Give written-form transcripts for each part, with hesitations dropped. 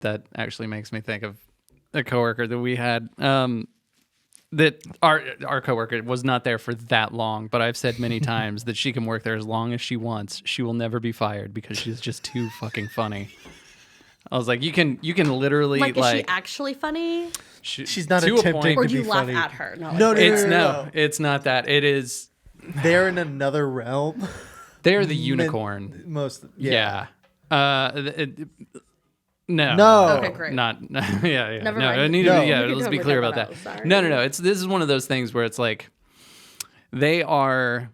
that actually makes me think of a coworker that we had. That our coworker was not there for that long, but I've said many times that she can work there as long as she wants. She will never be fired because she's just too fucking funny. I was like, you can literally Is she actually funny? She's not attempting Or to do you be laugh funny. at her? No, it's not that. It is. They're in another realm. They're the unicorn. Yeah. No. Okay, great. Yeah. Never no, mind. I need No. to. Yeah, We can let's be totally clear cut about that that. out, sorry. No. This is one of those things where it's like they are.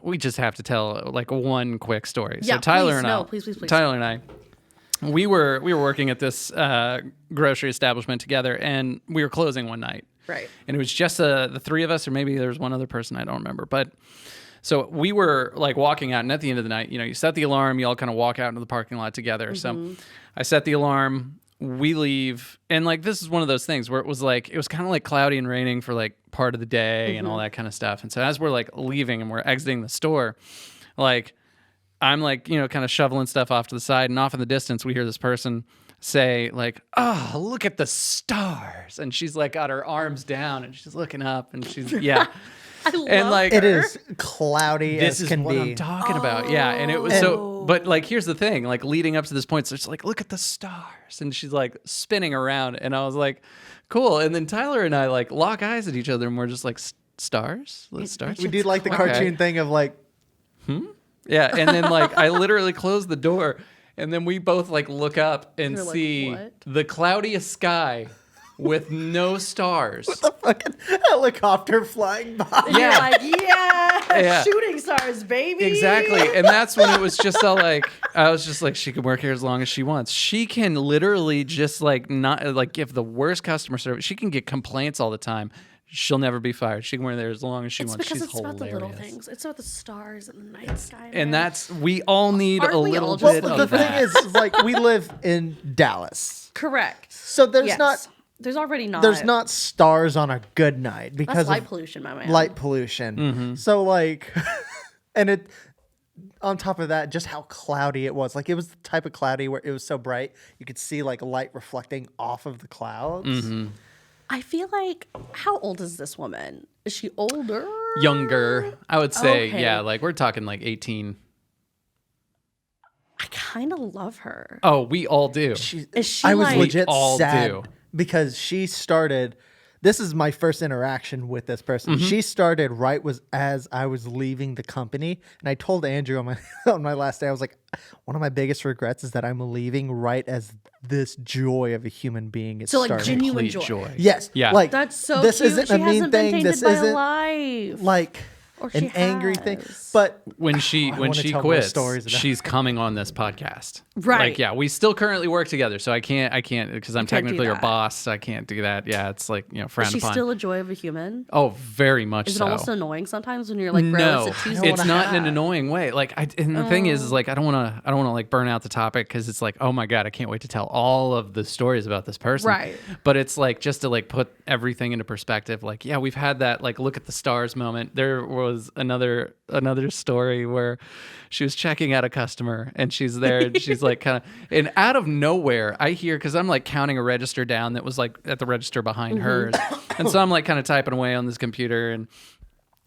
We just have to tell like one quick story. Yeah, so Tyler please, and I, please. Tyler and I, we were working at this grocery establishment together, and we were closing one night. Right. And it was just the three of us, or maybe there was one other person, I don't remember. But so we were like walking out, and at the end of the night, you set the alarm, you all kind of walk out into the parking lot together. Mm-hmm. So I set the alarm, we leave, and like this is one of those things where it was kind of like cloudy and raining for like part of the day and all that kind of stuff. And so as we're like leaving and we're exiting the store, like I'm like, kind of shoveling stuff off to the side, and off in the distance we hear this person say like, "Oh, look at the stars." And she's like got her arms down and she's looking up and she's I love and like her. It is cloudy this as is can what be. I'm talking about. Yeah. And it was but like here's the thing, like leading up to this point, so it's like, look at the stars. And she's like spinning around, and I was like, cool. And then Tyler and I like lock eyes at each other, and we're just like, stars? Stars? We do like the Okay. cartoon thing of like, Yeah, and then like I literally close the door, and then we both like look up and You're like, see "What?" the cloudiest sky with no stars. the fucking helicopter flying by. And you're like, Yeah. shooting stars, baby. Exactly, and that's when it was just all like, I was just like, she can work here as long as she wants. She can literally just like not like give the worst customer service. She can get complaints all the time. She'll never be fired. She can work there as long as she It's wants. because She's it's hilarious. about the little things. It's about the stars and the night sky. And man. that's, we all need Aren't a we little all bit just of The that. thing is, like, we live in Dallas, correct. so there's Yes. not There's already not. there's not stars on a good night That's because light of pollution, my man. light pollution. Mm-hmm. So like, and it on top of that, just how cloudy it was. Like it was the type of cloudy where it was so bright you could see like light reflecting off of the clouds. Mm-hmm. I feel like, how old is this woman? Is she older? Younger, I would say. Okay. Yeah, like we're talking like 18. I kind of love her. Oh, we all do. Is she I was like- legit We all sad do. because she started. This is my first interaction with this person. Mm-hmm. She started as I was leaving the company, and I told Andrew on my on my last day, I was like, one of my biggest regrets is that I'm leaving right as this joy of a human being is So like starting. genuine Complete joy. Yes, Yeah. like That's so this cute. isn't She a mean hasn't been thing. tainted This by isn't life. like Or she an angry thing. has. But When she wanna tell more quits, stories about she's coming on this podcast. Right. Like, yeah, we still currently work together, so I can't because I'm can't do technically her that. boss. So I can't do that. Yeah, it's like frowned is she upon. still a joy of a human? Oh, very much Is it so. almost annoying sometimes when you're like, bro, No, it's a Tuesday? it's not in an annoying way. Like, and the thing is like I don't want to like burn out the topic because it's like, oh my god, I can't wait to tell all of the stories about this person. Right. But it's like just to like put everything into perspective. Like, yeah, we've had that like look at the stars moment. There was another story where she was checking out a customer and she's there and she's like kind of, and out of nowhere I hear, because I'm like counting a register down that was like at the register behind hers, and so I'm like kind of typing away on this computer and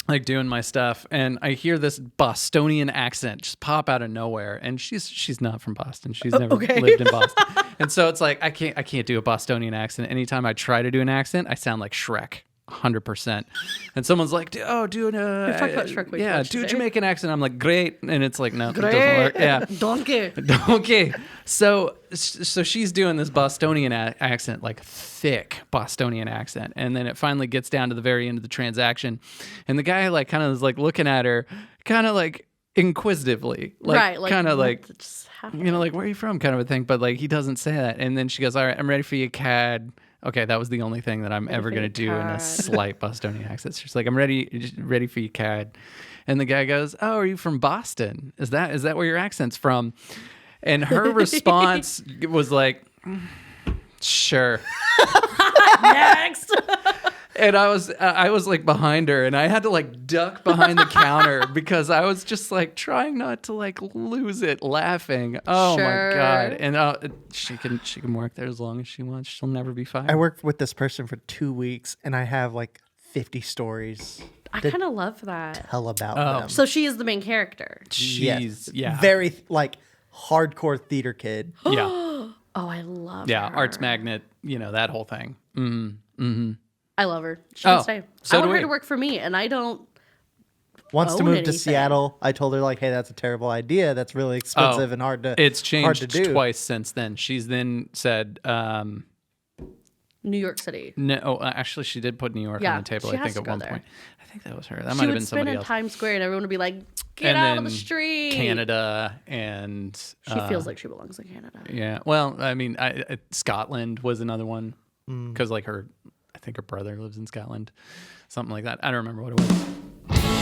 like doing my stuff, and I hear this Bostonian accent just pop out of nowhere, and she's not from Boston. She's never lived in Boston. And so it's like I can't do a Bostonian accent. Anytime I try to do an accent, I sound like Shrek. 100%. And someone's like, do talked about Shrek way too yeah, much do a today. Jamaican accent. I'm like, great. And it's like, no, it doesn't Great. work. Yeah. Donkey. Okay. So she's doing this Bostonian accent, like thick Bostonian accent. And then it finally gets down to the very end of the transaction. And the guy like kind of is like looking at her kind of like inquisitively, like, Right. Like, kind of like, what just happened? like, where are you from kind of a thing. But like, he doesn't say that. And then she goes, all right, I'm ready for you, CAD. Okay, that was the only thing that I'm ever for going to you, do in a CAD. slight Bostonian accent. She's like, I'm ready for you, CAD. And the guy goes, oh, are you from Boston? Is that where your accent's from? And her response was like, sure. Next. And I was like behind her, and I had to like duck behind the counter because I was just like trying not to like lose it laughing. Oh Sure. my god! And she can work there as long as she wants. She'll never be fired. I worked with this person for 2 weeks, and I have like 50 stories I to kind of love that. tell about Oh. them. So she is the main character. She's yeah, very like hardcore theater kid. yeah, Oh, I love yeah. her. Arts magnet, that whole thing. I love her. She Oh, can stay. so I want do her we. to work for me, and I don't. Wants to own move to anything. Seattle. I told her like, hey, that's a terrible idea. That's really expensive and hard to. It's hard to changed do. twice since then. She's then said, New York City. no, actually, she did put New York Yeah, on the table. she I has think to at go one there. point. I think that was her. That She might have would been spin somebody in else. Times Square, and everyone would be like, "Get And out of then the street!" Canada and She feels like she belongs in Canada. yeah. Well, I mean, Scotland was another one Mm. because like I think her brother lives in Scotland, something like that. I don't remember what it was.